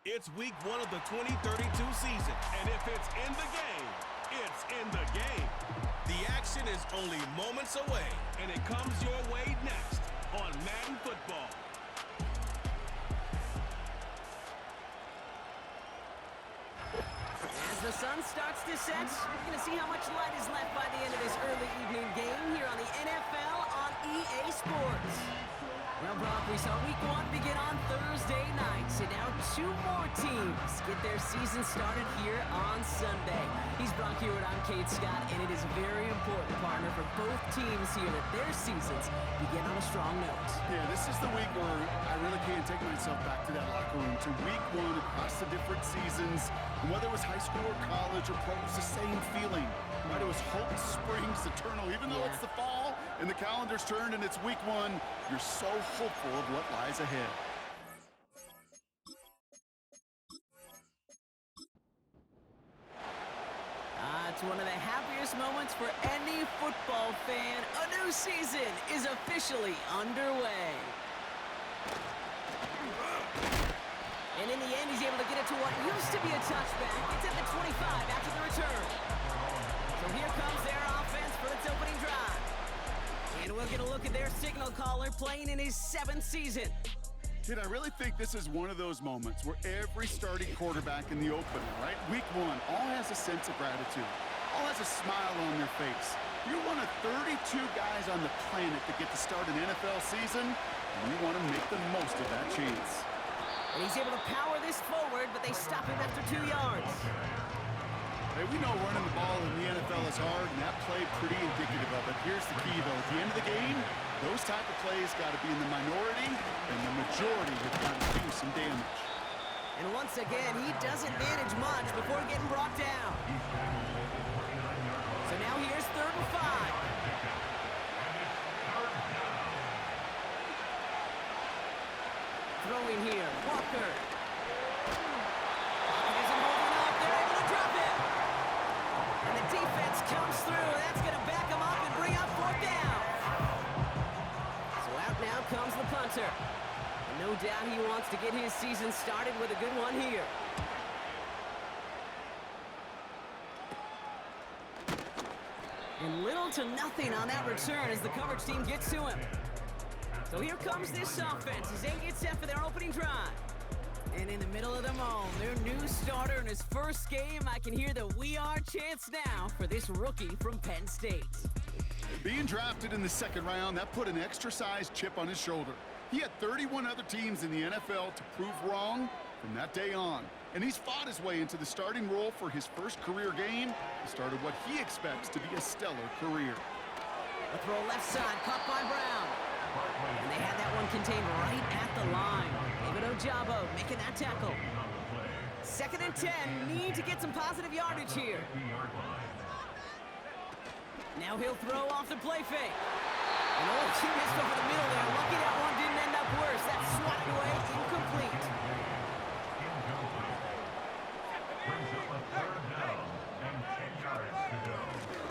It's week 1 of the 2032 season, and if it's in the game, it's in the game. The action is only moments away, and it comes your way next on Madden Football. As the sun starts to set, you're going to see how much light is left by the end of this early evening game here on the NFL on EA Sports. Well, Brock, we saw week 1 begin on Thursday night, and now 2 more teams get their season started here on Sunday. He's Brock Hewitt, I'm Kate Scott, and it is very important, partner, for both teams here that their seasons begin on a strong note. Yeah, this is the week where I really can't take myself back to that locker room, to week 1 across the different seasons. And whether it was high school or college or pro, it was the same feeling. Right? It was hope springs eternal. Even though it's the fall and the calendar's turned and it's week 1, you're so hopeful of what lies ahead. It's one of the happiest moments for any football fan. A new season is officially underway. And in the end, he's able to get it to what used to be a touchback. It's at the 25 after the return. So here comes their offense for its opening drive. And we'll get a look at their signal caller playing in his 7th season. Kid, I really think this is one of those moments where every starting quarterback in the opener, right? Week 1, all has a sense of gratitude. All has a smile on their face. You're one of 32 guys on the planet that get to start an NFL season, and you want to make the most of that chance. And he's able to power this forward, but they stop him after 2 yards. Hey, we know running the ball in the NFL is hard, and that play pretty indicative of it. Here's the key, though. At the end of the game, those type of plays got to be in the minority, and the majority have got to do some damage. And once again, he doesn't manage much before getting brought down. So now here's 3rd and 5. Throwing here, Walker. Walker isn't holding up. They're able to drop him. And the defense comes through. That's going to back him up and bring up 4th down. So out now comes the punter. And no doubt he wants to get his season started with a good one here. And little to nothing on that return as the coverage team gets to him. So here comes this offense as they get set for their opening drive. And in the middle of them all, their new starter in his first game, I can hear the "We Are" chants now for this rookie from Penn State. Being drafted in the 2nd round, that put an extra-sized chip on his shoulder. He had 31 other teams in the NFL to prove wrong from that day on. And he's fought his way into the starting role for his first career game. He started what he expects to be a stellar career. A throw left side, caught by Brown. And they had that one contained right at the line. David Ojabo making that tackle. 2nd and 10, need to get some positive yardage here. Now he'll throw off the play fake. And he missed over the middle there. Lucky that one didn't end up worse. That's swatted away, incomplete.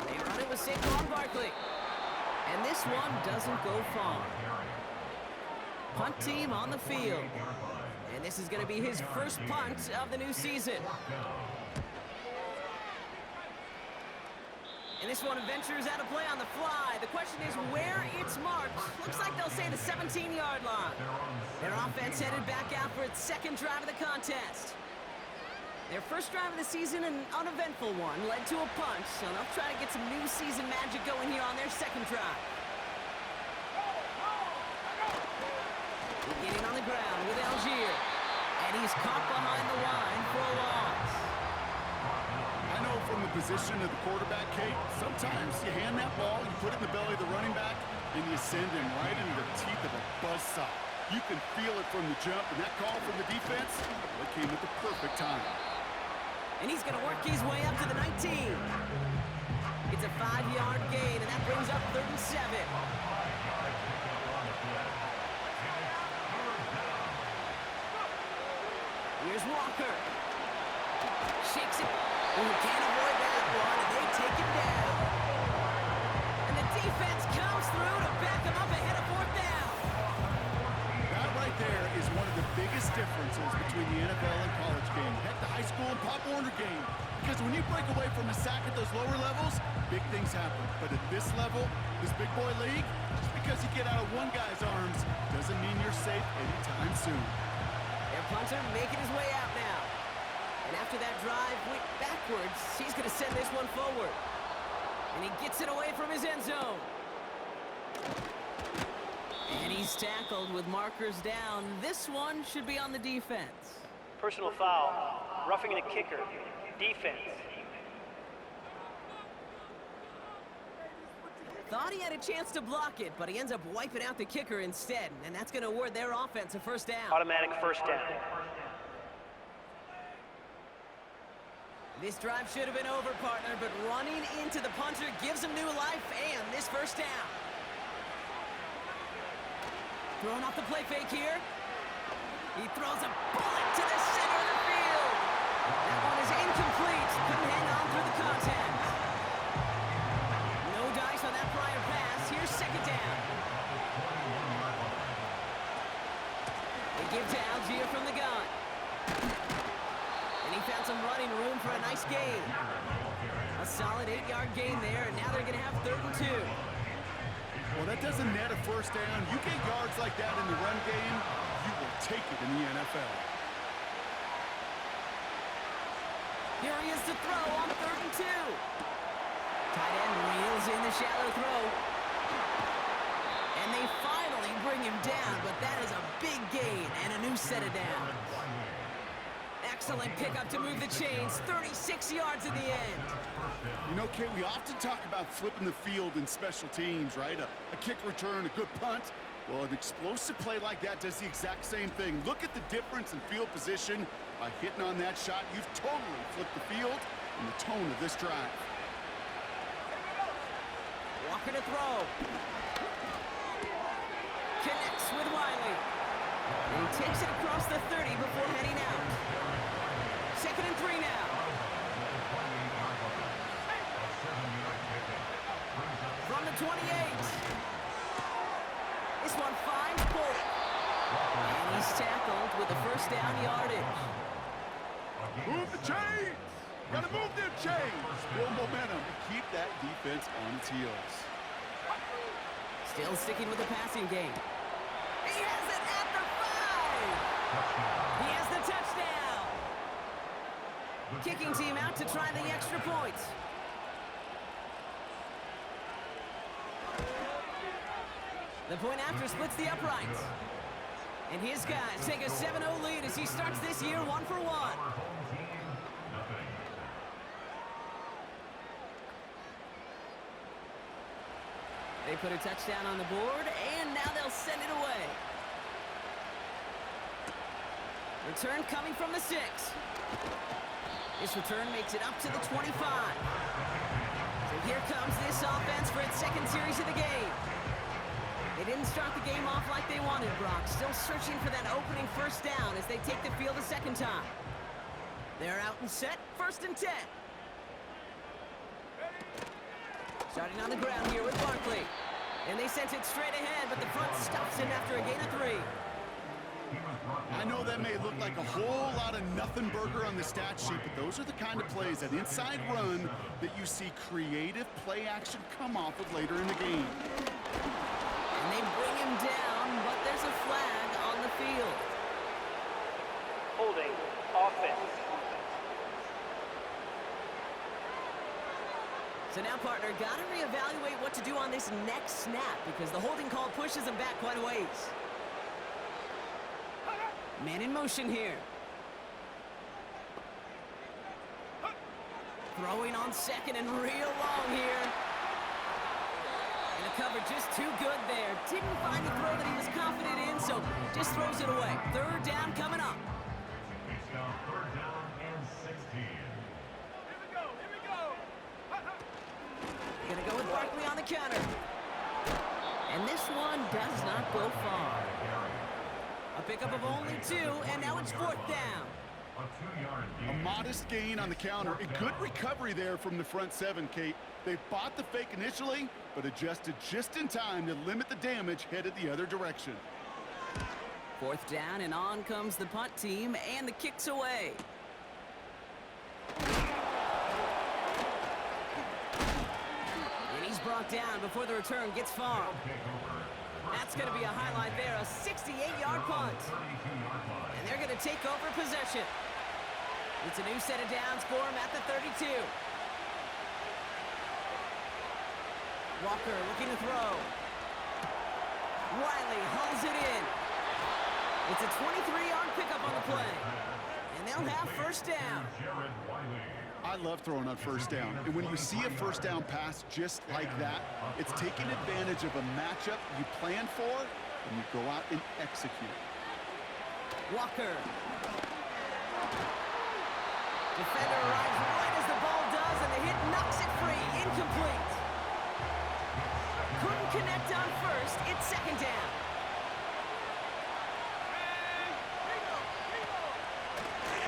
They run it with Saquon Barkley. And this one doesn't go far. Punt team on the field. And this is going to be his first punt of the new season. And this one ventures out of play on the fly. The question is where it's marked. Looks like they'll say the 17-yard line. Their offense headed back out for its 2nd drive of the contest. Their first drive of the season, an uneventful one, led to a punt, so they'll try to get some new season magic going here on their 2nd drive. Getting on the ground with Algier, and he's caught behind the line for a loss. I know from the position of the quarterback, Kate, sometimes you hand that ball, you put it in the belly of the running back, and you send him right into the teeth of a buzzsaw. You can feel it from the jump, and that call from the defense, it came at the perfect time. And he's going to work his way up to the 19. It's a 5-yard gain, and that brings up 3rd and 7. Here's Walker. Shakes it. Ooh, can't avoid that one, and they take him down. And the defense comes through to back him up ahead of 4th down. That right there is one of the biggest differences between the NFL and college game. Heck, the high school and Pop Warner game. Because when you break away from a sack at those lower levels, big things happen. But at this level, this big boy league, just because you get out of one guy's arms doesn't mean you're safe anytime soon. Their punter making his way out now. And after that drive went backwards, he's going to send this one forward. And he gets it away from his end zone. And he's tackled with markers down. This one should be on the defense. Personal foul, roughing the kicker, defense. Thought he had a chance to block it, but he ends up wiping out the kicker instead. And that's going to award their offense a first down. Automatic first down. This drive should have been over, partner, but running into the punter gives him new life and this first down. Throwing off the play fake here. He throws a bullet to the center of the field. That one is incomplete. Couldn't hang on through the contact. No dice on that prior pass. Here's second down. They give to Algier from the gun. And he found some running room for a nice gain. A solid 8-yard gain there, and now they're going to have 3rd and 2. Well, that doesn't net a first down. You get yards like that in the run game, you will take it in the NFL. Here he is to throw on 3rd and 2. Tight end reels in the shallow throw. And they finally bring him down, but that is a big gain and a new set of downs. Excellent pickup to move the chains. 36 yards in the end. You know, Kate, we often talk about flipping the field in special teams, right? A kick return, a good punt. Well, an explosive play like that does the exact same thing. Look at the difference in field position. By hitting on that shot, you've totally flipped the field and the tone of this drive. Walker to throw. Connects with Wiley. And he takes it across the 30 before heading out. 2nd and 3 now. From the 28. This one finds Bullock. And he's tackled with the first down yardage. Move the chains! Gotta move them chains! Build momentum and keep that defense on its heels. Still sticking with the passing game. He has it at the 5! He has the touchdown! Kicking team out to try the extra point. The point after splits the uprights. And his guys take a 7-0 lead as he starts this year 1-for-1. They put a touchdown on the board, and now they'll send it away. Return coming from the 6. This return makes it up to the 25. So here comes this offense for its 2nd series of the game. They didn't start the game off like they wanted, Brock. Still searching for that opening first down as they take the field a 2nd time. They're out and set, 1st and 10. Starting on the ground here with Barkley. And they sent it straight ahead, but the front stops him after a gain of 3. I know that may look like a whole lot of nothing burger on the stat sheet, but those are the kind of plays, that inside run, that you see creative play action come off of later in the game. And they bring him down, but there's a flag on the field. Holding, offense. So now, partner, got to reevaluate what to do on this next snap because the holding call pushes him back quite a ways. Man in motion here. Throwing on 2nd and real long here. And the cover just too good there. Didn't find the throw that he was confident in, so just throws it away. 3rd down coming up. It's now 3rd down and 16. Gonna go with Barkley on the counter. And this one does not go far. A pickup of only 2, and now it's 4th down. A modest gain on the counter. A good recovery there from the front 7, Kate. They bought the fake initially, but adjusted just in time to limit the damage headed the other direction. 4th down, and on comes the punt team, and the kick's away. And he's brought down before the return gets far. That's going to be a highlight there, a 68-yard punt. And they're going to take over possession. It's a new set of downs for him at the 32. Walker looking to throw. Riley hauls it in. It's a 23-yard pickup on the play. And they'll have first down. I love throwing on first down. And when you see a first down pass just like that, it's taking advantage of a matchup you plan for, and you go out and execute. Walker. Defender arrives right as the ball does, and the hit knocks it free. Incomplete. Couldn't connect on first. It's second down.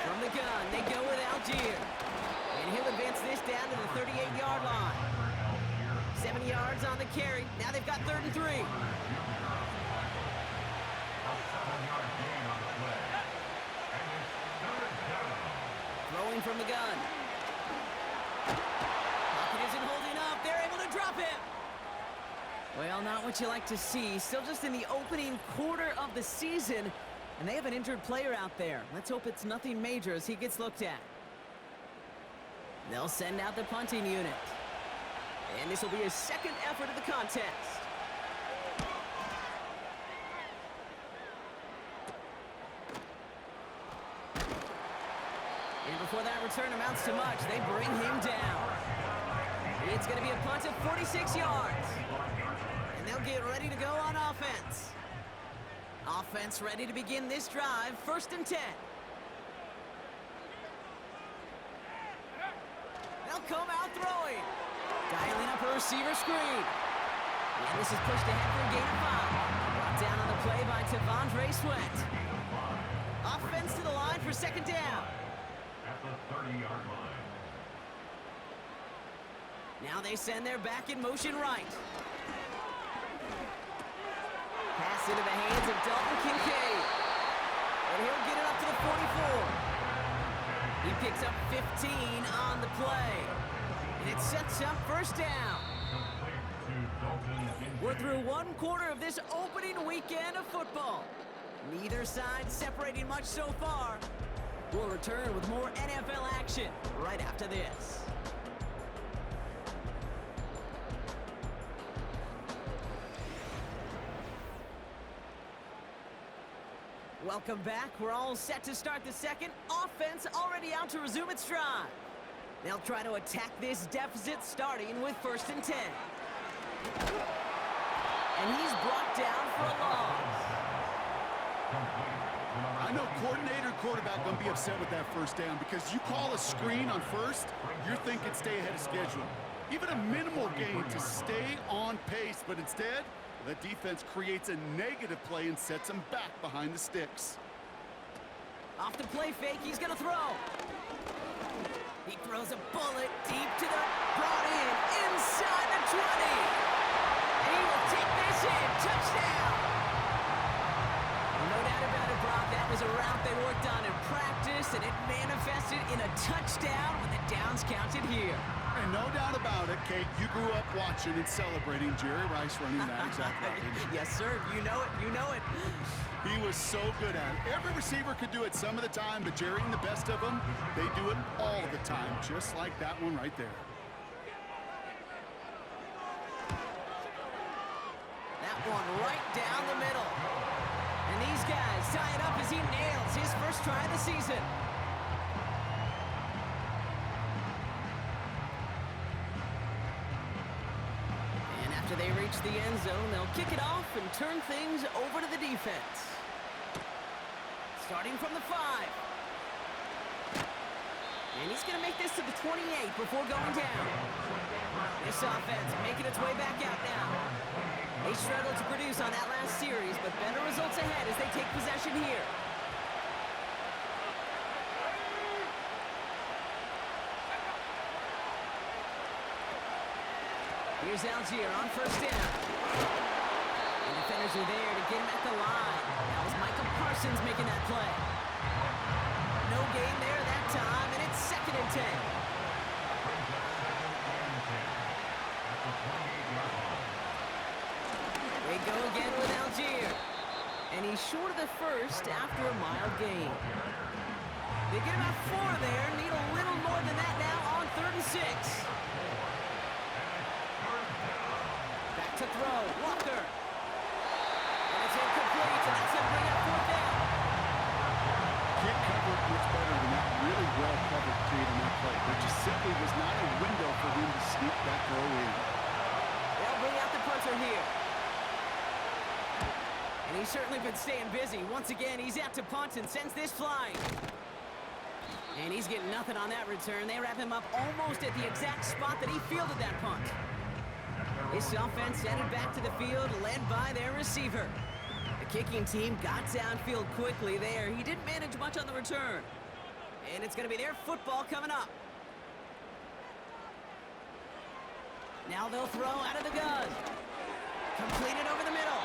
From the gun, they go with Algier. And he'll advance this down to the 38-yard line. 7 yards on the carry. Now they've got 3rd and 3. Throwing from the gun. Pocket isn't holding up. They're able to drop him. Well, not what you like to see. Still just in the opening quarter of the season, and they have an injured player out there. Let's hope it's nothing major as he gets looked at. They'll send out the punting unit. And this will be his second effort of the contest. And before that return amounts to much, they bring him down. It's going to be a punt of 46 yards. And they'll get ready to go on offense. Offense ready to begin this drive, 1st and 10. They'll come out throwing. Dialing up a receiver screen. And this is pushed ahead for a gain of 5. Brought down on the play by Tavondre Sweat. Offense to the line for 2nd down. At the 30-yard line. Now they send their back in motion right. Pass into the hands of Dalton Kincaid. And he'll get it up to the 44. He picks up 15 on the play. And it sets up 1st down. We're through 1 quarter of this opening weekend of football. Neither side separating much so far. We'll return with more NFL action right after this. Welcome back. We're all set to start the second. Offense already out to resume its drive. They'll try to attack this deficit starting with 1st and 10. And he's brought down for a loss. I know coordinator quarterback going to be upset with that 1st down because you call a screen on 1st, you're thinking stay ahead of schedule. Even a minimal gain to stay on pace, but instead, the defense creates a negative play and sets him back behind the sticks. Off the play fake, he's going to throw. He throws a bullet deep to the brought in inside the 20. And he will take this in. Touchdown. No doubt about it, Brock. That was a route they worked on in practice, and it manifested in a touchdown when the downs counted here. And no doubt about it, Kate, you grew up watching and celebrating Jerry Rice running that exact route. Yes, sir. You know it. You know it. He was so good at it. Every receiver could do it some of the time, but Jerry and the best of them, they do it all the time, just like that one right there. That one right down the middle. And these guys tie it up as he nails his first try of the season. And after they reach the end zone, they'll kick it off and turn things over to the defense. Starting from the 5. And he's going to make this to the 28 before going down. This offense making its way back out now. They struggled to produce on that last series, but better results ahead as they take possession here. Here's Algier on 1st down. And defenders are there to get him at the line. That was Michael Park. Anderson's making that play. No gain there that time, and it's 2nd and 10. They go again with Algier. And he's short of the first after a mild gain. They get about 4 there. Need a little more than that now on 3rd and 6. Back to throw. Walker. And it's incomplete. And that's going to bring up 4th down. Can't cover it much better than that. Really well covered kid in that play. There just simply was not a window for him to sneak that throw in. They'll bring out the punter here. And he's certainly been staying busy. Once again, he's out to punt and sends this flying. And he's getting nothing on that return. They wrap him up almost at the exact spot that he fielded that punt. This offense headed back to the field, led by their receiver. The kicking team got downfield quickly there. He didn't manage much on the return. And it's going to be their football coming up. Now they'll throw out of the gun. Completed over the middle.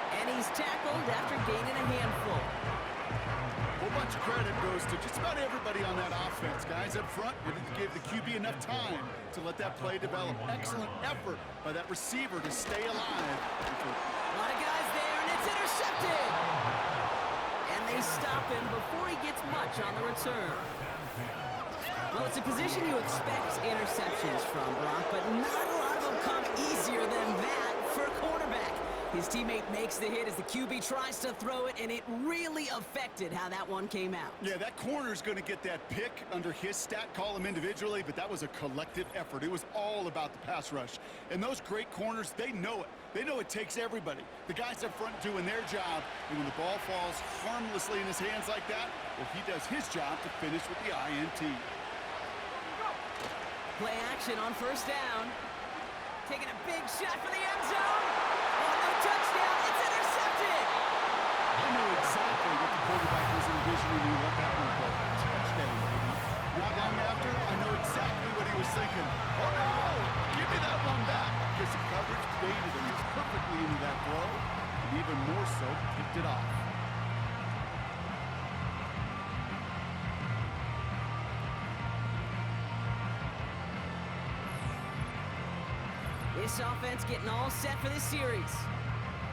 And he's tackled after gaining a handful. A whole bunch of credit goes to just about everybody on that offense. Guys up front didn't give the QB enough time to let that play develop. Excellent effort by that receiver to stay alive. A lot of guys there, and it's intercepted. And they stop him before he gets much on the return. Well, it's a position you expect interceptions from, Brock, but not a lot of them come easier than that for a quarterback. His teammate makes the hit as the QB tries to throw it, and it really affected how that one came out. Yeah, that corner's going to get that pick under his stat column individually, but that was a collective effort. It was all about the pass rush. And those great corners, they know it. They know it takes everybody. The guys up front doing their job, and when the ball falls harmlessly in his hands like that, well, he does his job to finish with the INT. Play action on 1st down. Taking a big shot for the end zone. Oh, no touchdown. It's intercepted. I know exactly what the quarterback was envisioning when he let that one go. Touchdown, baby. Not long after, I know exactly what he was thinking. Oh, no! Give me that one back. Because the coverage baited him perfectly into that throw, and even more so, picked it off. This offense getting all set for this series.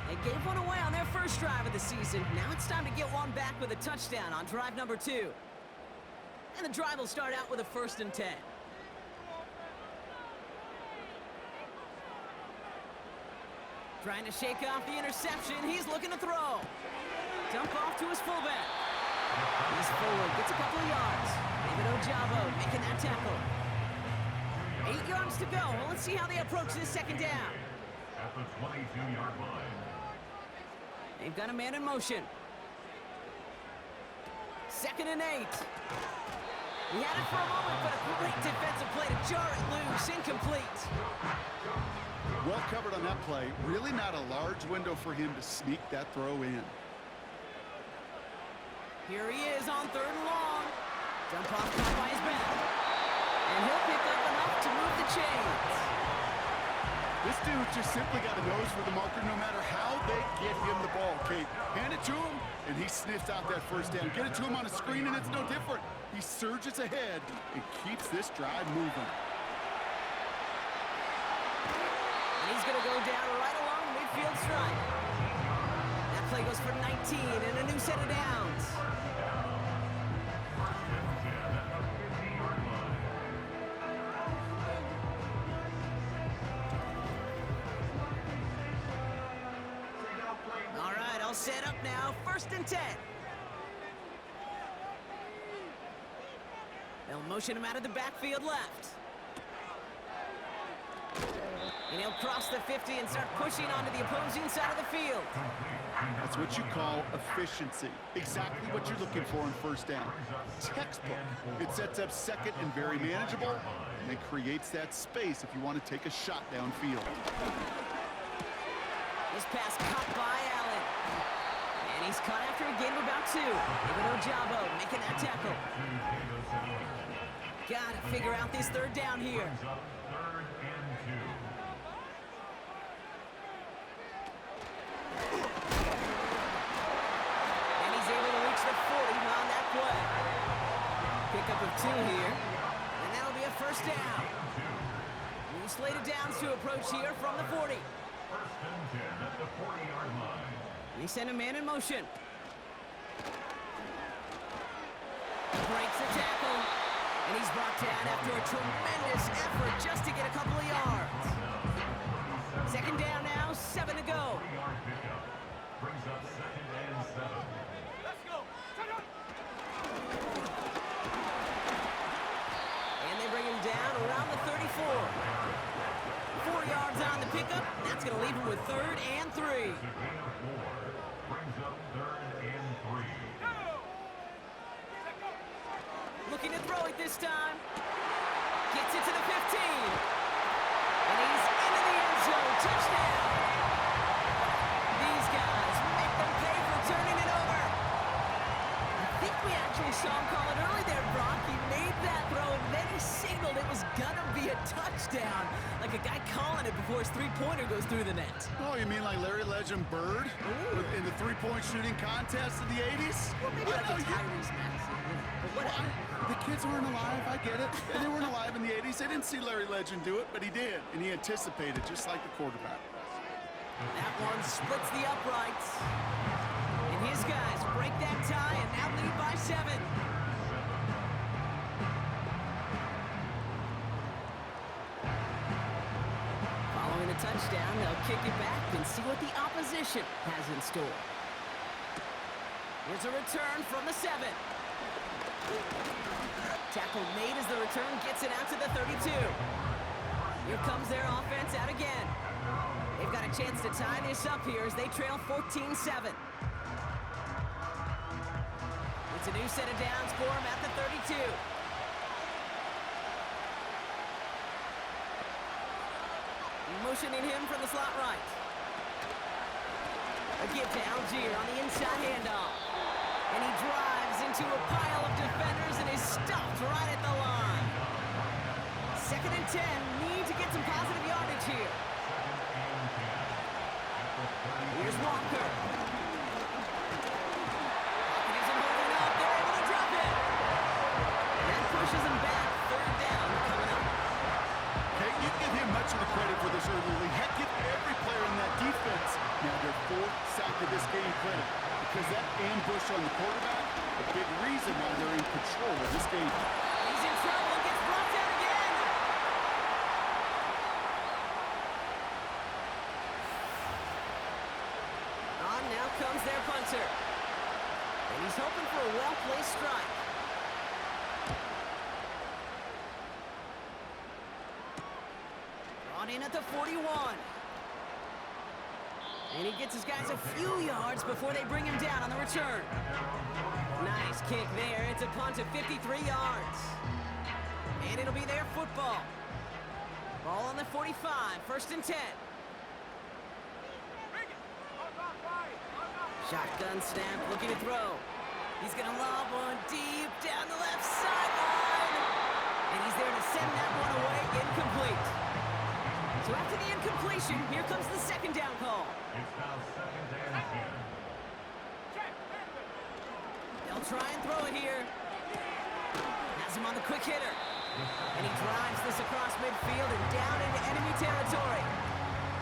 They gave one away on their first drive of the season. Now it's time to get one back with a touchdown on drive number 2. And the drive will start out with a 1st and 10. Trying to shake off the interception. He's looking to throw. Dump off to his fullback. He's forward, gets a couple of yards. David Ojabo making that tackle. 8 yards to go. Well, let's see how they approach this 2nd down. At the 22-yard line. They've got a man in motion. 2nd and 8. He had it for a moment, but a great defensive play to jar it loose. Incomplete. Well covered on that play. Really not a large window for him to sneak that throw in. Here he is on 3rd and long. Jump off caught by his back. And he'll pick up enough to move the chains. This dude just simply got a nose for the marker no matter how they get him the ball, Kate. Hand it to him, and he sniffs out that 1st down. Get it to him on a screen, and it's no different. He surges ahead and keeps this drive moving. And he's going to go down right along the midfield stripe. That play goes for 19 and a new set of downs. All right, all set up now. 1st and 10. They'll motion him out of the backfield left. And he'll cross the 50 and start pushing onto the opposing side of the field. That's what you call efficiency. Exactly what you're looking for in 1st down. Textbook. It sets up 2nd and very manageable, and it creates that space if you want to take a shot downfield. This pass caught by Allen. And he's caught after a gain of about 2. David Ojabo making that tackle. Got to figure out this 3rd down here. And he's pickup of 2 here. And that'll be a first down. New slated downs to approach here from the 40. First and 10 at the 40-yard line. They send a man in motion. Breaks the tackle. And he's brought down after a tremendous effort just to get a couple of yards. Second down now, 7 to go. 40-yard pickup brings up second and 7. Let's go. And they bring him down around the 34. 4 yards on the pickup. That's going to leave him with 3rd and 3. The gain of 4 brings up 3rd and 3. Looking to throw it this time. Gets it to the 15. And he's into the end zone. Touchdown. These guys make them pay for turning it over. I think we actually saw him call it early there, Brock. He made that throw, and then he signaled it was going to be a touchdown. Like a guy calling it before his three-pointer goes through the net. Oh, you mean like Larry Legend Bird in the three-point shooting contest in the 80s? Well, maybe like a Tyrese Maxey. But whatever. The kids weren't alive, I get it. And they weren't alive in the 80s. They didn't see Larry Legend do it, but he did. And he anticipated, just like the quarterback. That one splits the uprights. And his guys break that tie and now lead by 7. Following a touchdown, they'll kick it back and see what the opposition has in store. Here's a return from the 7. Tackle made as the return gets it out to the 32. Here comes their offense out again. They've got a chance to tie this up here as they trail 14-7. It's a new set of downs for him at the 32. Motioning him from the slot right. A give to Algier on the inside handoff. And he drives into a pile of defenders and is stopped right at the line. 2nd and 10. Need to get some positive yardage here. Here's Walker. Walker isn't holding up. They're able to drop it. And that pushes him back. 3rd down coming up. Can't you give him much of the credit for this early lead? Heck, give every player in that defense now their 4th sack of this game credit. Because that ambush on the quarterback, a big reason why they're in control of this game. He's in trouble and gets brought down again. On now comes their punter. And he's hoping for a well-placed strike. Brought in at the 41. And he gets his guys a few yards before they bring him down on the return. Nice kick there. It's a punt of 53 yards. And it'll be their football. Ball on the 45, 1st and 10. Shotgun snap, looking to throw. He's going to lob one deep down the left sideline. And he's there to send that one away, incomplete. So after the incompletion, here comes the 2nd down call. It's now 2nd and 10. They'll try and throw it here. Has him on the quick hitter. And he drives this across midfield and down into enemy territory.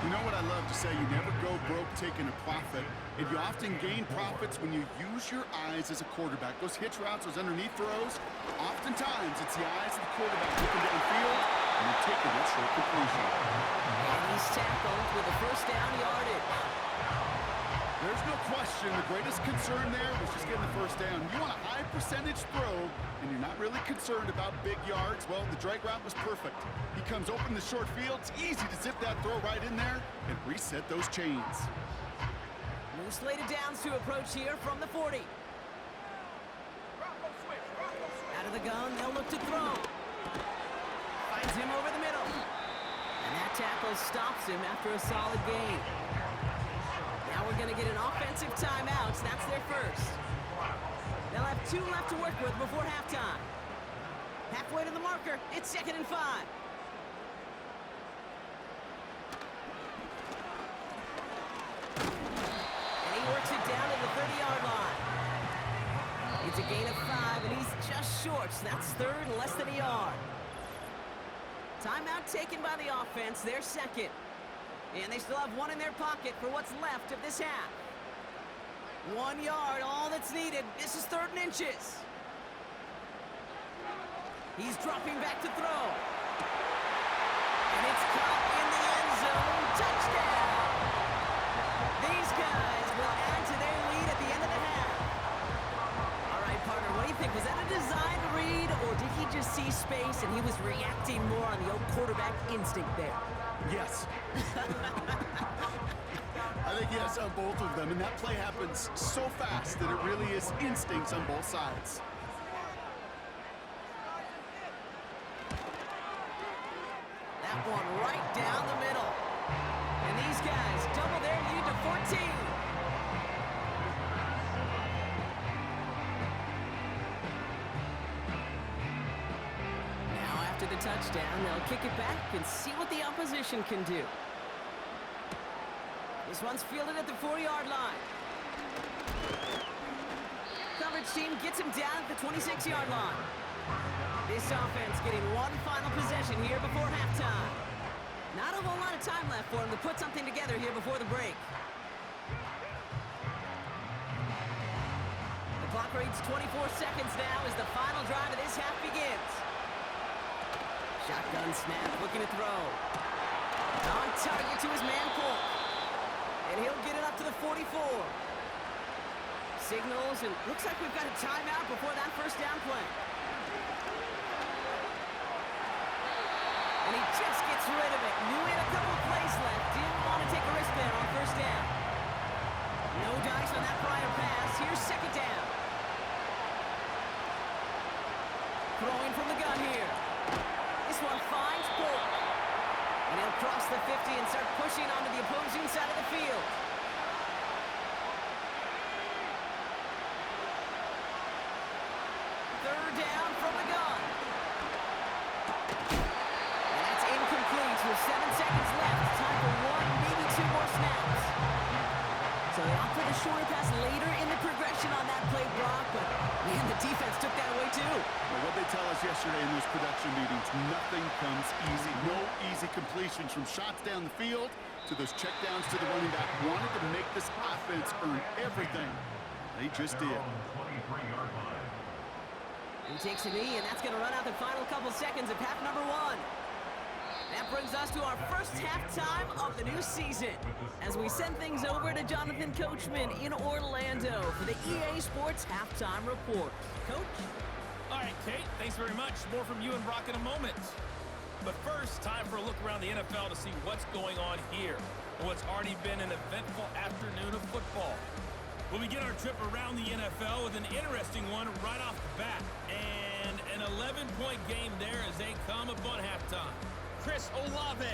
You know what I love to say? You never go broke taking a profit, and you often gain profits when you use your eyes as a quarterback. Those hitch routes, those underneath throws, oftentimes it's the eyes of the quarterback looking downfield, and you're taking that short completion. And he's tackled with a 1st down yardage. There's no question the greatest concern there was just getting the 1st down. You want a high percentage throw, and you're not really concerned about big yards. Well, the drag route was perfect. He comes open the short field. It's easy to zip that throw right in there and reset those chains. New slated downs to approach here from the 40. Out of the gun, they'll look to throw. Finds him over the middle. And that tackle stops him after a solid gain. Now we're going to get an offensive timeout. That's their first. They'll have 2 left to work with before halftime. Halfway to the marker, it's 2nd and 5. And he works it down to the 30-yard line. It's a gain of 5, and he's just short Sports. That's third, less than a yard. Timeout taken by the offense, their second. And they still have one in their pocket for what's left of this half. 1 yard, all that's needed. This is 3rd and inches. He's dropping back to throw. And it's caught in the end zone. Touchdown! These guys will add to their lead at the end of the half. All right, partner, what do you think? Was that a design read, or did he just see space and he was reacting more on the old quarterback instinct there? Yes. I think yes on both of them, and that play happens so fast that it really is instincts on both sides. That one right down the middle. And these guys double their lead to 14. Now after the touchdown, they'll kick it back and see what the opposition can do. This one's fielded at the 4-yard line. Coverage team gets him down at the 26-yard line. This offense getting one final possession here before halftime. Not a whole lot of time left for him to put something together here before the break. The clock reads 24 seconds now as the final drive of this half begins. Shotgun snap, looking to throw. On target to his man Polk. And he'll get it up to the 44. Signals, and looks like we've got a timeout before that first down play. And he just gets rid of it. Knew he had a couple plays left. Didn't want to take a risk there on first down. No dice on that prior pass. Here's second down. Throwing from the gun here. This one finds Polk. And he'll cross the 50 and start pushing onto the opposing side of the field. Third down from the gun. And that's incomplete with 7 seconds left. Time for one, maybe 2 more snaps. So they opt for the shorter pass later in the progression on that play, Brock, but man, the defense took that away too. Well, what they tell us yesterday in those production meetings, nothing comes easy. No easy completions from shots down the field to those checkdowns to the running back. Wanted to make this offense earn everything. They just did. 23-yard line. He takes a knee, and that's going to run out the final couple seconds of half number 1. That brings us to our first halftime of the new season as we send things over to Jonathan Coachman in Orlando for the EA Sports Halftime Report. Coach? All right, Kate, thanks very much. More from you and Brock in a moment. But first, time for a look around the NFL to see what's going on here and what's already been an eventful afternoon of football. We'll begin our trip around the NFL with an interesting one right off the bat. And an 11-point game there as they come upon halftime. Chris Olave,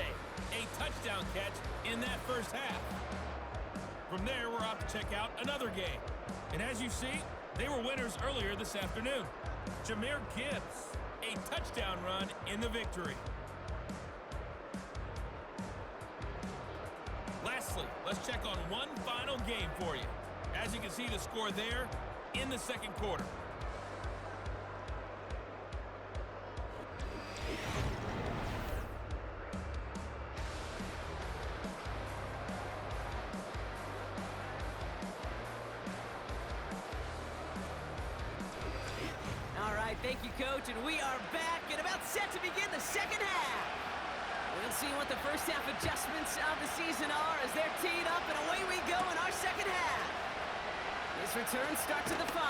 a touchdown catch in that first half. From there, we're off to check out another game. And as you see, they were winners earlier this afternoon. Jahmyr Gibbs, a touchdown run in the victory. Lastly, let's check on one final game for you. As you can see, the score there in the second quarter. Thank you, Coach, and we are back and about set to begin the second half. We'll see what the first half adjustments of the season are as they're teed up, and away we go in our second half. This return starts at the 5.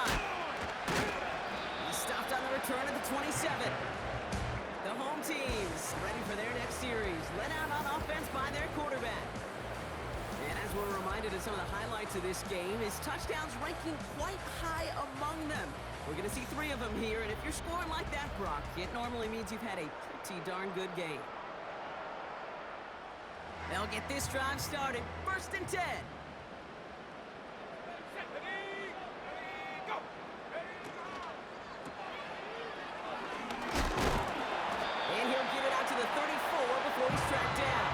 He stopped on the return at the 27. The home teams ready for their next series, led out on offense by their quarterback. And as we're reminded of some of the highlights of this game, his touchdowns ranking quite high among them. We're going to see 3 of them here, and if you're scoring like that, Brock, it normally means you've had a pretty darn good game. They'll get this drive started. 1st and 10. And he'll get it out to the 34 before he's tracked down.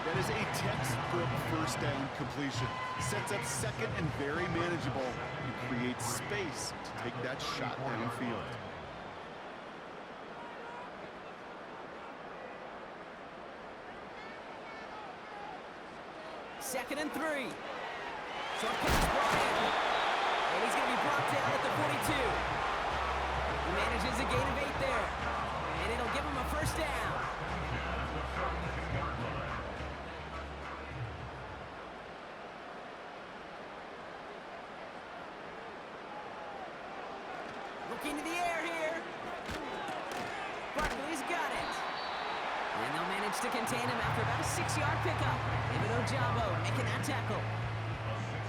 Yeah, That is a textbook first down completion. Sets up second and very manageable and creates space to take that shot downfield. Second and 3. Short pass brought in. And he's going to be brought down at the 42. He manages a gain of 8 there. And it'll give him a first down. Looking to the air here. Barkley's got it. And they'll manage to contain him after about a 6-yard pickup. David Ojabo making that tackle.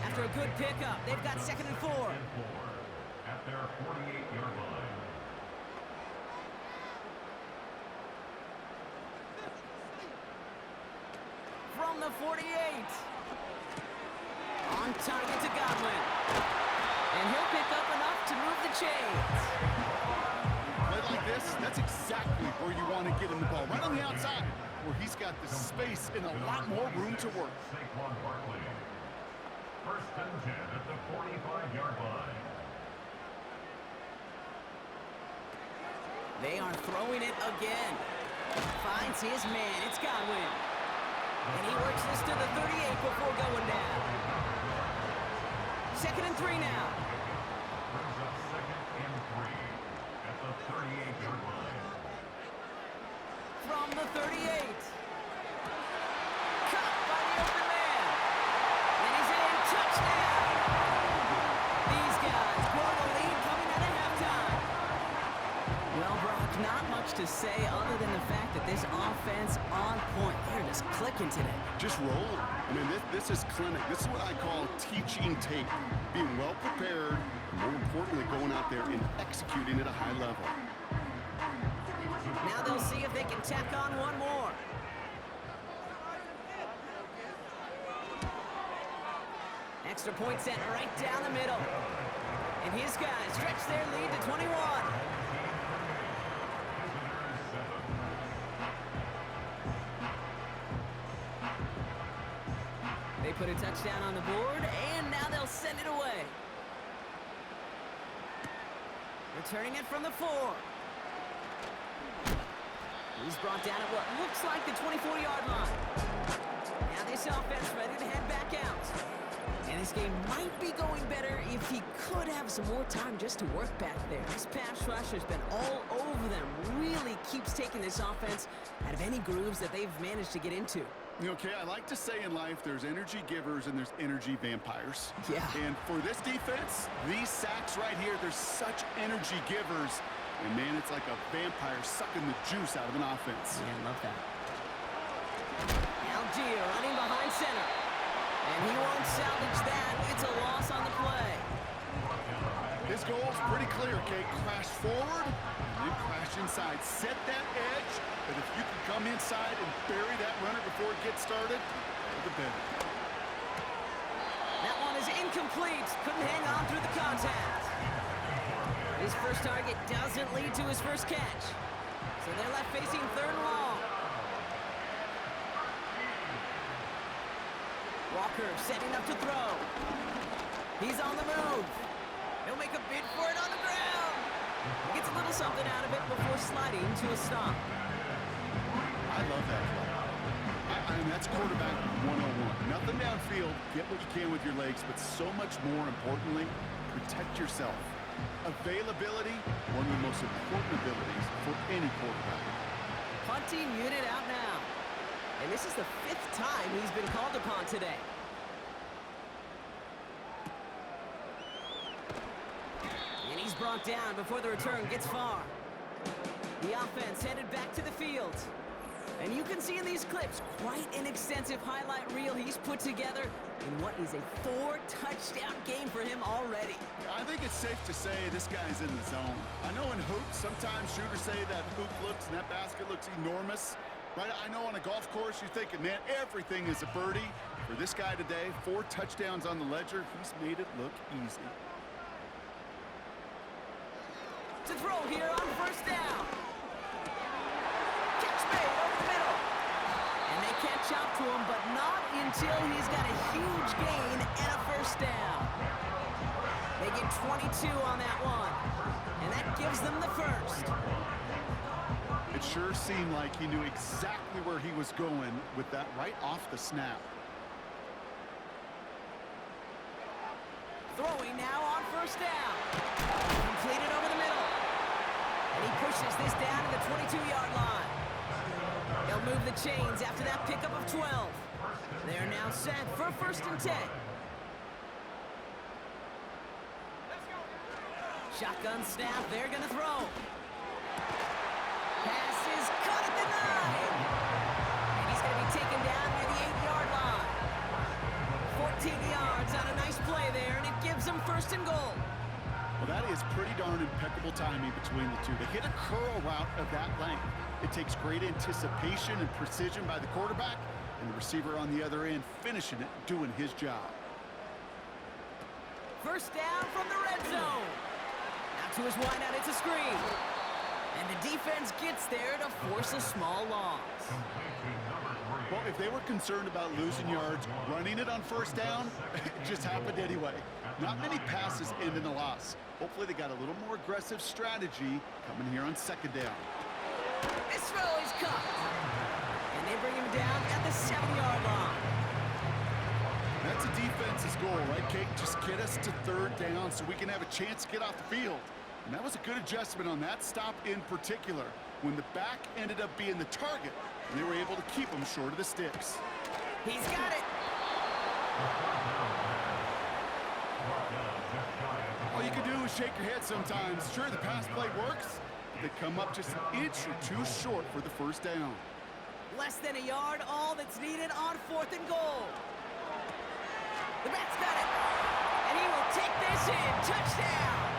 After a good pickup, they've got second and 4. At their 48-yard line. From the 48. On target to Godwin. And he'll pick up enough to move the chains. Play like this, that's exactly where you want to get him the ball. Right on the outside, where he's got the space and a lot more room to work. Saquon Barkley. First and 10 at the 45-yard line. They are throwing it again. Finds his man. It's Godwin. And he works this to the 38 before going down. Second and 3 now. Brings up second and 3 at the 38-yard line. From the 38. Caught by the open man. And he's in. Touchdown. These guys blow the lead coming out of halftime. Well, Brock, not much to say other than the fact that this offense on point. They're just clicking today. Just roll. I mean, this is clinic. This is what I call teaching tape. Being well prepared, and more importantly, going out there and executing at a high level. Now they'll see if they can tack on one more. Extra point sent right down the middle. And his guys stretch their lead to 21. They put a touchdown on the board, and now they'll send it away. Returning it from the 4. He's brought down at what looks like the 24-yard line. Now this offense ready to head back out. And this game might be going better if he could have some more time just to work back there. This pass rush has been all over them. Really keeps taking this offense out of any grooves that they've managed to get into. Okay, I like to say in life there's energy givers and there's energy vampires. Yeah. And for this defense, these sacks right here, they're such energy givers. And man, it's like a vampire sucking the juice out of an offense. Yeah, I love that. Algier running behind center. And he won't salvage that. It's a loss on the play. His goal's pretty clear, Kate. Crash forward, and then crash inside. Set that edge, but if you can come inside and bury that runner before it gets started, the better. That one is incomplete. Couldn't hang on through the contact. His first target doesn't lead to his first catch. So they're left facing third and long. Walker setting up to throw. He's on the move. He'll make a bid for it on the ground. Gets a little something out of it before sliding to a stop. I love that play. I mean, that's quarterback 101. Nothing downfield. Get what you can with your legs, but so much more importantly, protect yourself. Availability, one of the most important abilities for any quarterback. Punting unit out now. And this is the 5th time he's been called upon today. And he's brought down before the return gets far. The offense headed back to the field. And you can see in these clips quite an extensive highlight reel he's put together in what is a 4-touchdown game for him already. I think it's safe to say this guy's in the zone. I know in hoops, sometimes shooters say that hoop looks and that basket looks enormous. Right? I know on a golf course you're thinking, man, everything is a birdie. For this guy today, 4 touchdowns on the ledger, he's made it look easy. To throw here on first down. Catch made over the middle. And they can't chop to him, but not until he's got a huge gain and a first down. They get 22 on that one, and that gives them the first. It sure seemed like he knew exactly where he was going with that right off the snap. Throwing now on first down. Completed over the middle. And he pushes this down to the 22-yard line. They'll move the chains after that pickup of 12. They're now set for 1st and 10. Shotgun snap, they're going to throw. Pass is caught at the 9. And he's going to be taken down near the 8-yard line. 14 yards on a nice play there, and it gives them 1st and goal. Well, that is pretty darn impeccable timing between the two. They hit a curl route of that length. It takes great anticipation and precision by the quarterback, and the receiver on the other end finishing it, doing his job. First down from the red zone. To his wideout, it's a screen. And the defense gets there to force a small loss. Well, if they were concerned about losing yards, running it on first down, it just happened anyway. Not many passes end in a loss. Hopefully they got a little more aggressive strategy coming here on 2nd down. This throw is caught. And they bring him down at the 7-yard line. That's a defense's goal, right, Kate? Just get us to 3rd down so we can have a chance to get off the field. And that was a good adjustment on that stop in particular, when the back ended up being the target, and they were able to keep him short of the sticks. He's got it. All you can do is shake your head sometimes. Sure, the pass play works, but they come up just an inch or two short for the 1st down. Less than a yard, all that's needed on 4th and goal. The back's got it. And he will take this in. Touchdown.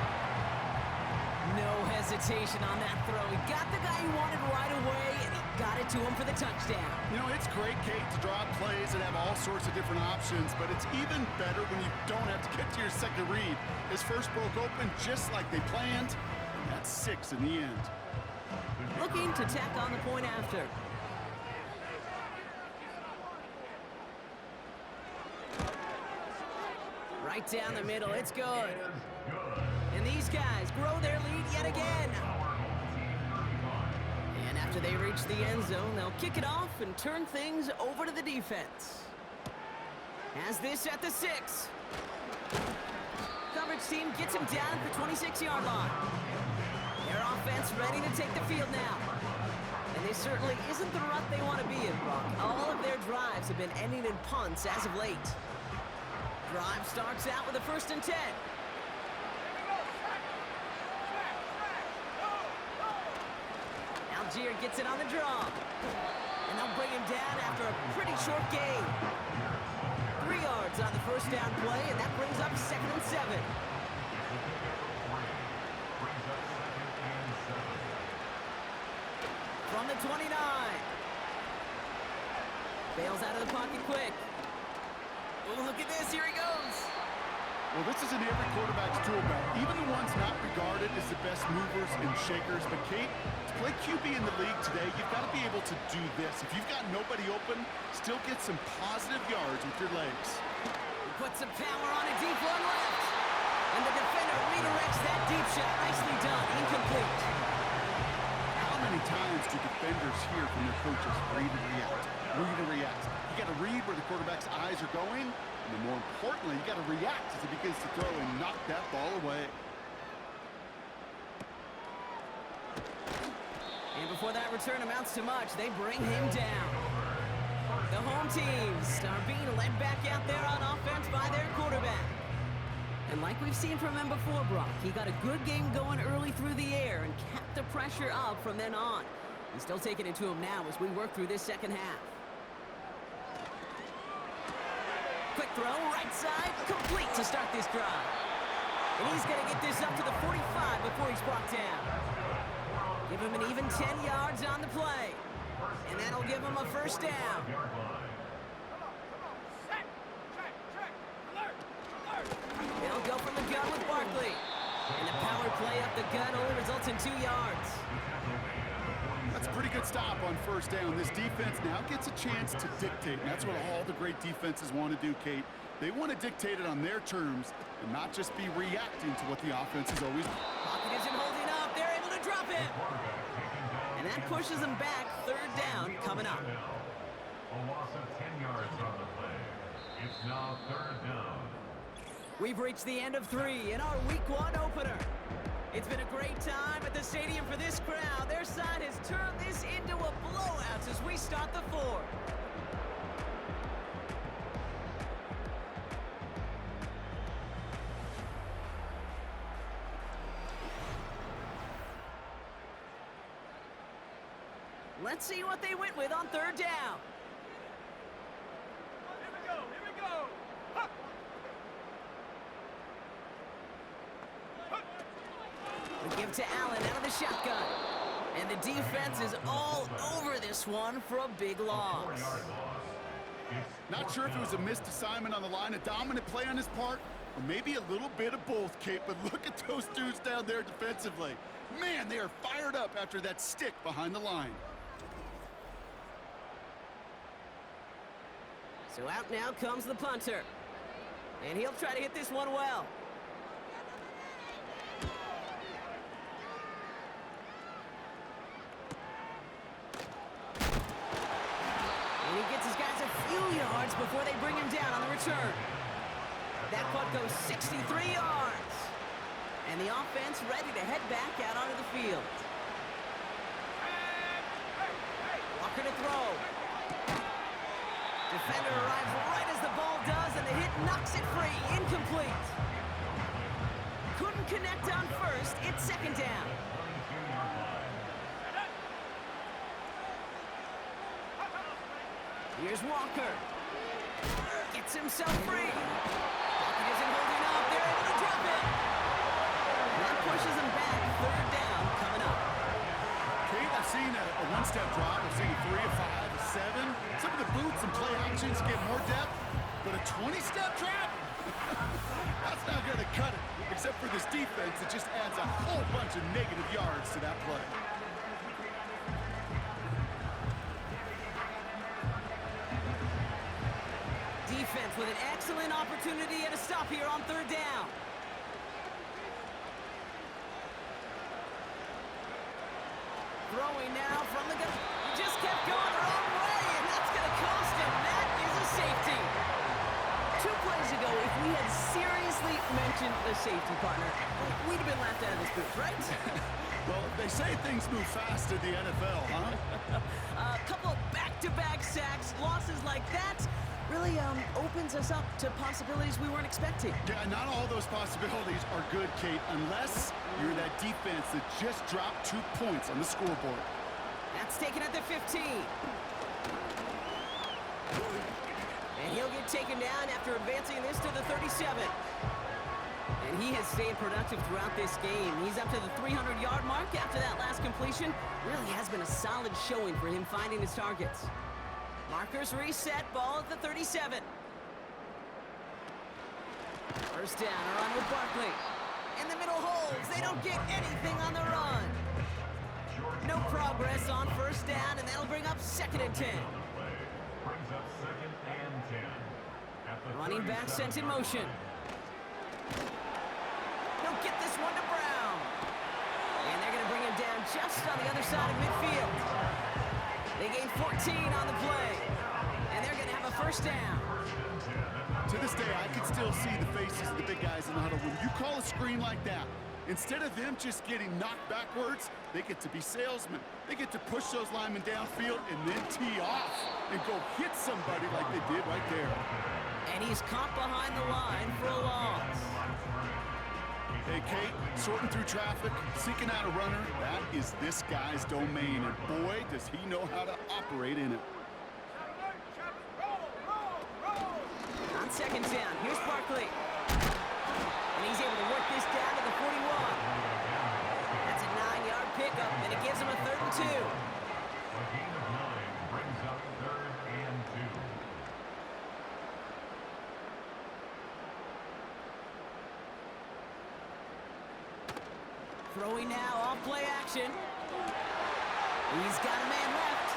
No hesitation on that throw. He got the guy he wanted right away, and he got it to him for the touchdown. You know, it's great, Kate, to draw up plays and have all sorts of different options, but it's even better when you don't have to get to your second read. His first broke open just like they planned, and that's 6 in the end. Looking to tack on the point after. Right down the middle, it's good. And these guys grow their lead yet again. And after they reach the end zone, they'll kick it off and turn things over to the defense. Has this at the 6. Coverage team gets him down at the 26-yard line. Their offense ready to take the field now. And this certainly isn't the rut they want to be in, Brock. All of their drives have been ending in punts as of late. Drive starts out with a 1st and 10. Algier gets it on the draw. And they'll bring him down after a pretty short gain. 3 yards on the 1st down play, and that brings up 2nd and 7. From the 29. Bails out of the pocket quick. Oh, look at this. Here he goes. Well, this is in every quarterback's tool belt, even the ones not regarded as the best movers and shakers. But, Kate, to play QB in the league today, you've got to be able to do this. If you've got nobody open, still get some positive yards with your legs. Put some power on a deep one left. And the defender redirects that deep shot. Nicely done. Incomplete. How many times do defenders hear from their coaches, read and react, read and react? You got to read where the quarterback's eyes are going, and then more importantly, you got to react as he begins to throw and knock that ball away. And before that return amounts to much, they bring him down. The home teams are being led back out there on offense by their quarterback. And like we've seen from him before, Brock, he got a good game going early through the air and kept the pressure up from then on. He's still taking it to him now as we work through this second half. Quick throw, right side, complete to start this drive. And he's going to get this up to the 45 before he's brought down. Give him an even 10 yards on the play. And that'll give him a 1st down. They'll go from the gun with Barkley. And the power play up the gun only results in 2 yards. That's That's a pretty good stop on first down. This defense now gets a chance to dictate, and that's what all the great defenses want to do, Kate. They want to dictate it on their terms and not just be reacting to what the offense is always. Pocket isn't holding up. They're able to drop it. And that pushes them back. Third down coming up. A loss of 10 yards on the play. It's now third down. We've reached the end of 3 in our Week 1 opener. It's been a great time at the stadium for this crowd. Their side has turned this into a blowout as we start the 4th. Let's see what they went with on third down. Here we go. Ha! We give to Allen out of the shotgun. And the defense is all over this one for a big loss. Not sure if it was a missed assignment on the line, a dominant play on his part, or maybe a little bit of both, Kate, but look at those dudes down there defensively. Man, they are fired up after that stick behind the line. So out now comes the punter. And he'll try to hit this one well. And he gets his guys a few yards before they bring him down on the return. That punt goes 63 yards. And the offense ready to head back out onto the field. Walker to throw. Defender arrives right as the ball does, and the hit knocks it free. Incomplete. Couldn't connect on first. It's second down. Here's Walker. Gets himself free. Pocket isn't holding up. They're able to drop it. That pushes him back. Third down coming up. Kate, I've seen a one-step drop. I've seen a 3, a 5, a 7. Some of the boots and play actions get more depth, but a 20-step drop? That's not going to cut it, except for this defense that just adds a whole bunch of negative yards to that play. Defense with an excellent opportunity and a stop here on third down. Throwing now from the gun. He just kept going the wrong way, and that's going to cost him. That is a safety. 2 plays ago, if we had seriously mentioned the safety partner, we'd have been laughed out of this booth, right? Well, they say things move fast in the NFL, huh? A couple of back-to-back sacks, losses like that, really opens us up to possibilities we weren't expecting. Yeah, not all those possibilities are good, Kate, unless you're that defense that just dropped 2 points on the scoreboard. That's taken at the 15. And he'll get taken down after advancing this to the 37. And he has stayed productive throughout this game. He's up to the 300-yard mark after that last completion. Really has been a solid showing for him finding his targets. Markers reset, ball at the 37. First down, a run with Barkley. In the middle holes, they don't get anything on the run. No progress on first down, and that'll bring up second and 10. Running back sent in motion. He'll get this one to Brown. And they're going to bring him down just on the other side of midfield. They gain 14 on the play. And they're going to have a first down. To this day, I can still see the faces of the big guys in the huddle. When you call a screen like that, instead of them just getting knocked backwards, they get to be salesmen. They get to push those linemen downfield and then tee off and go hit somebody like they did right there. And he's caught behind the line for a loss. Hey, Kate, sorting through traffic, seeking out a runner, that is this guy's domain. And boy, does he know how to operate in it. On second down, here's Barkley. And he's able to work this down to the 41. That's a 9-yard pickup, and it gives him a 3rd and 2. A gain of 9 brings up 3rd and 2. Throwing now, off play action. He's got a man left.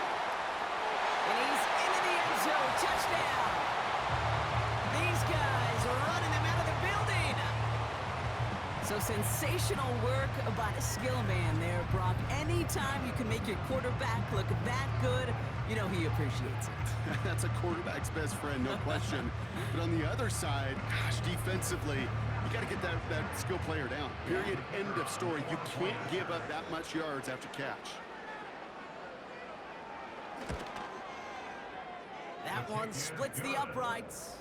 And he's into the end zone. Touchdown. These guys are running him out of the building. So sensational work by the skill man there, Brock. Anytime you can make your quarterback look that good, you know he appreciates it. That's a quarterback's best friend, no question. But on the other side, gosh, defensively, you got to get that skill player down. Period. End of story. You can't give up that much yards after catch. That one splits the uprights.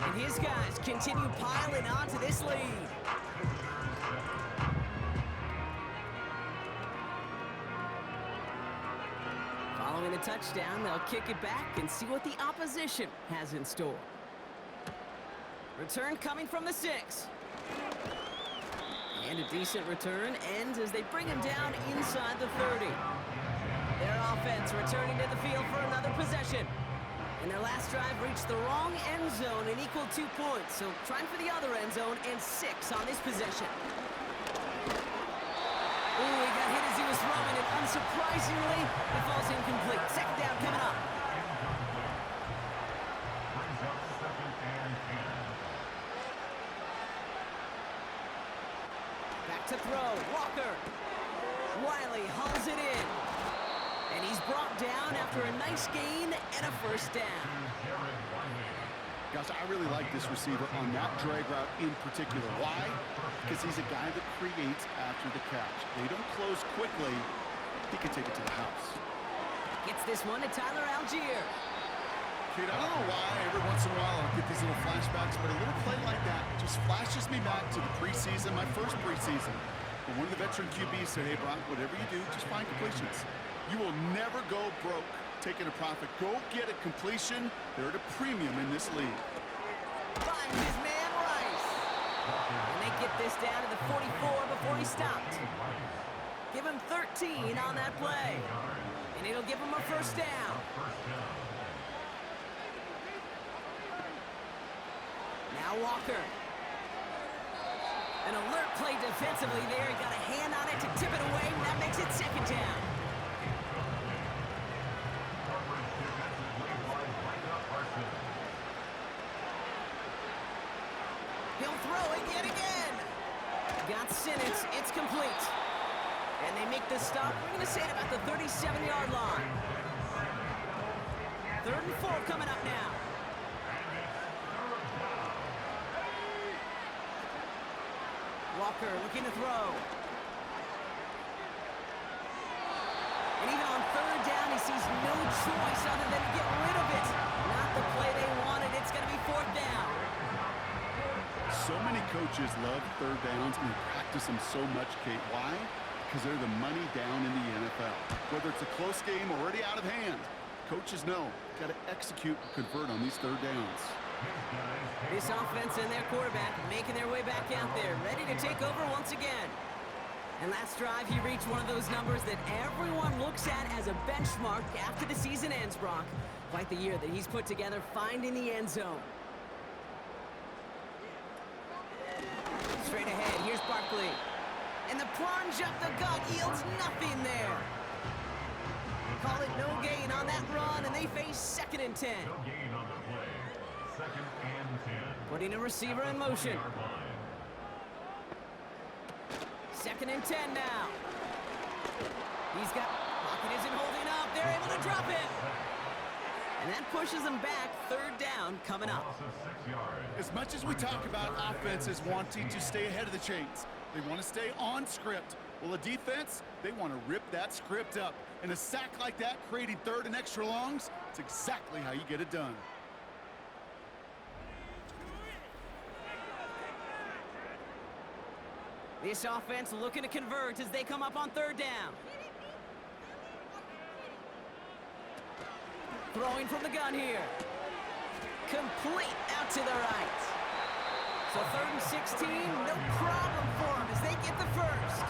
And his guys continue piling onto this lead. Following a touchdown, they'll kick it back and see what the opposition has in store. Return coming from the 6. And a decent return ends as they bring him down inside the 30. Their offense returning to the field for another possession. And their last drive reached the wrong end zone and equaled 2 points. So trying for the other end zone and 6 on this possession. Ooh, he got hit as he was throwing it. Unsurprisingly, it falls incomplete. Second down coming up. Brings up 2nd and 10. Back to throw. Walker. Wiley hauls it in. And he's brought down after a nice gain and a first down. Gosh, I really like this receiver on that drag route in particular. Why? Because he's a guy that creates after the catch. They don't close quickly. He can take it to the house. Gets this one to Tyler Algier. Kate, I don't know why every once in a while I'll get these little flashbacks, but a little play like that just flashes me back to the preseason, my first preseason. And one of the veteran QBs said, hey, Brock, whatever you do, just find completions. You will never go broke taking a profit. Go get a completion. They're at a premium in this league. Finds his man Rice. And they get this down to the 44 before he stopped. Give him 13 on that play. And it'll give him a first down. Now Walker. An alert play defensively there. He got a hand on it to tip it away. And that makes it second down. He'll throw it yet again. Got Sinnott. It's complete. And they make the stop. We're going to say it about the 37-yard line. 3rd and 4 coming up now. Walker looking to throw. And even on 3rd down, he sees no choice other than to get rid of it. Not the play they wanted. It's going to be 4th down. So many coaches love 3rd downs and practice them so much, Kate. Why? Because they're the money down in the NFL. Whether it's a close game already out of hand, coaches know, got to execute and convert on these 3rd downs. This offense and their quarterback making their way back out there, ready to take over once again. And last drive, he reached one of those numbers that everyone looks at as a benchmark after the season ends, Brock. Quite the year that he's put together, finding the end zone. Straight ahead, here's Barkley. And the plunge up the gut yields nothing there. Call it no gain on that run, and they face 2nd and 10. No gain on the play. 2nd and 10. Putting a receiver in motion. 2nd and 10 now. He's got, Lockett isn't holding up. They're able to drop it. And that pushes them back. 3rd down coming up. As much as we talk about offenses wanting to stay ahead of the chains, they want to stay on script. Well, the defense, they want to rip that script up. And a sack like that, creating 3rd and extra longs, it's exactly how you get it done. This offense looking to convert as they come up on 3rd down. Throwing from the gun here. Complete out to the right. So 3rd and 16, no problem for them as they get the first.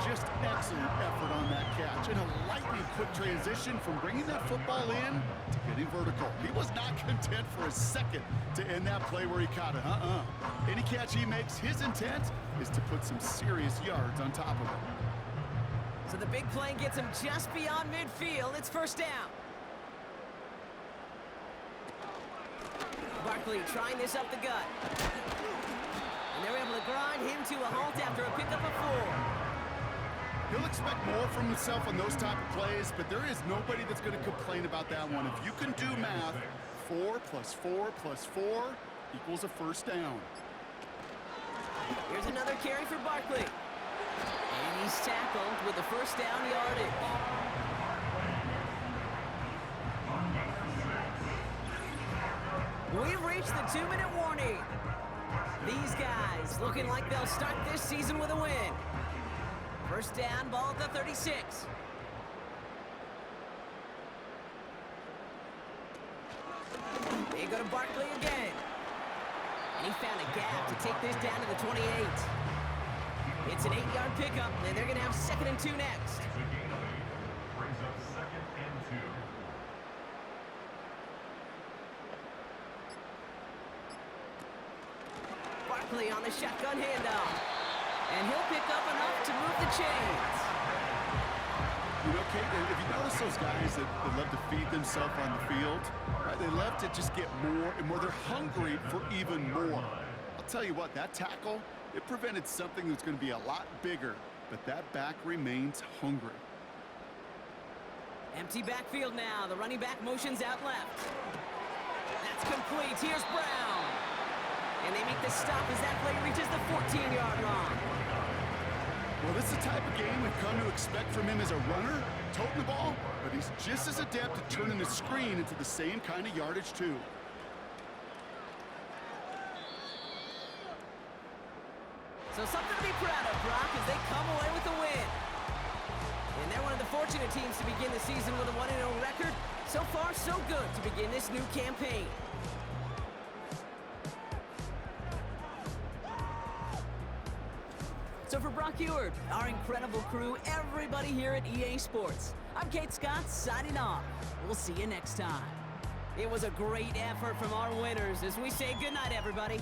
Just excellent effort on that catch. And a lightning quick transition from bringing that football in to getting vertical. He was not content for a second to end that play where he caught it. Any catch he makes, his intent is to put some serious yards on top of it. So the big play gets him just beyond midfield. It's first down. Barkley trying this up the gut. And they're able to grind him to a halt after a pickup of 4. He'll expect more from himself on those type of plays, but there is nobody that's going to complain about that one. If you can do math, 4 plus 4 plus 4 equals a first down. Here's another carry for Barkley. And he's tackled with the first down yardage. We've reached the 2-minute warning. These guys looking like they'll start this season with a win. First down, ball at the 36. They go to Barkley again. And he found a gap to take this down to the 28. It's an 8-yard pickup, and they're going to have 2nd and 2 next. The gain of 8 brings up 2nd and 2. Barkley on the shotgun handoff. And he'll pick up enough to move the chains. You know, Kate, if you notice those guys that love to feed themselves on the field, right, they love to just get more and more. They're hungry for even more. I'll tell you what, that tackle, it prevented something that's going to be a lot bigger, but that back remains hungry. Empty backfield now. The running back motions out left. That's complete. Here's Brown. And they make the stop as that play reaches the 14-yard line. Well, this is the type of game we've come to expect from him as a runner, toting the ball, but he's just as adept at turning the screen into the same kind of yardage, too. So something to be proud of, Brock, as they come away with a win. And they're one of the fortunate teams to begin the season with a 1-0 record. So far, so good to begin this new campaign. So for Brock Ewart, our incredible crew, everybody here at EA Sports, I'm Kate Scott signing off. We'll see you next time. It was a great effort from our winners as we say goodnight, everybody.